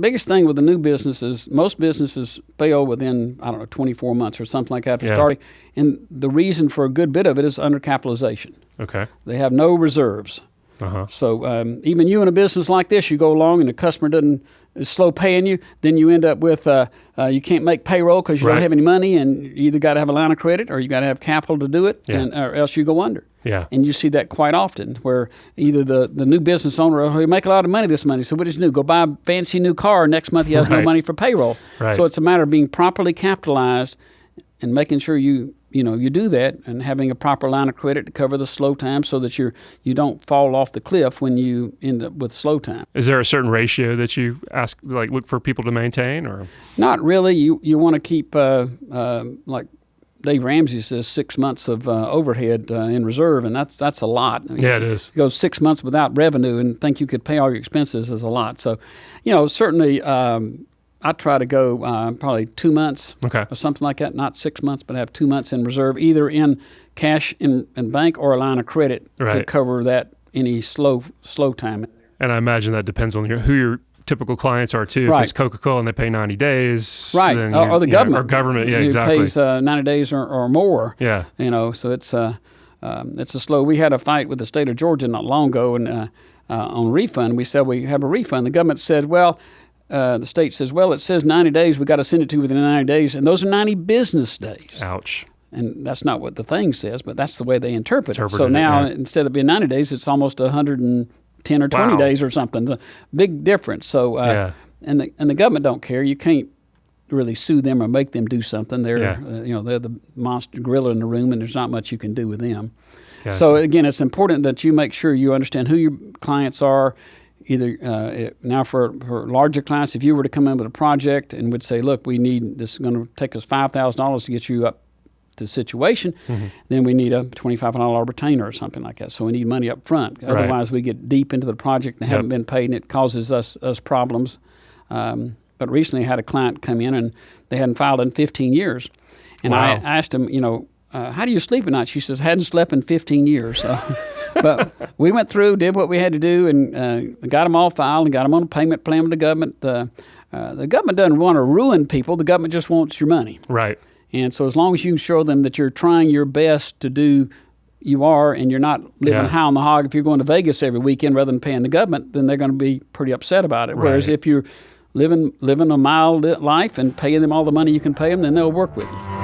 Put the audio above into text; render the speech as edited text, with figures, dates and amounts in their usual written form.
Biggest thing with the new business is most businesses fail within, 24 months or something like that after starting. And the reason for a good bit of it is undercapitalization. Okay. They have no reserves. Uh-huh. So even you in a business like this, you go along and the customer is slow paying you, then you end up with you can't make payroll because you don't have any money, and you either got to have a line of credit or you got to have capital to do it, or else you go under. Yeah. And you see that quite often, where either the new business owner, oh, you make a lot of money this month, so what does he do? Go buy a fancy new car. Next month he has no money for payroll. Right. So it's a matter of being properly capitalized and making sure you do that, and having a proper line of credit to cover the slow time so that you don't fall off the cliff when you end up with slow time. Is there a certain ratio that you look for people to maintain, or? Not really. You want to keep like Dave Ramsey says 6 months of overhead in reserve, and that's a lot. It is. You go 6 months without revenue and think you could pay all your expenses is a lot. So, certainly I try to go probably 2 months or something like that, not 6 months, but have 2 months in reserve, either in cash in bank or a line of credit to cover that any slow time. And I imagine that depends on who your typical clients are too. If it's Coca-Cola and they pay 90 days. Right, then or the government. Or government, exactly. It pays 90 days or more. Yeah. So it's a slow. We had a fight with the state of Georgia not long ago, and on refund, we said we have a refund. The government said, the state says, it says 90 days. We got to send it to you within 90 days, and those are 90 business days. Ouch. And that's not what the thing says, but that's the way they interpret it. So now, instead of being 90 days, it's almost 110 or 20 days or something. It's a big difference. So, and the government don't care. You can't really sue them or make them do something. They're they're the monster gorilla in the room, and there's not much you can do with them. Gotcha. So again, it's important that you make sure you understand who your clients are. Either now for larger clients, if you were to come in with a project and would say, look, this is going to take us $5,000 to get you up to the situation, then we need a $2,500 retainer or something like that. So we need money up front. Otherwise, we get deep into the project and haven't been paid, and it causes us problems. But recently I had a client come in, and they hadn't filed in 15 years. And I asked him, how do you sleep at night? She says, hadn't slept in 15 years. But we went through, did what we had to do, and got them all filed and got them on a payment plan with the government. The government doesn't want to ruin people. The government just wants your money. Right. And so as long as you can show them that you're trying your best to do you are, and you're not living high on the hog, if you're going to Vegas every weekend rather than paying the government, then they're going to be pretty upset about it. Whereas if you're living a mild life and paying them all the money you can pay them, then they'll work with you.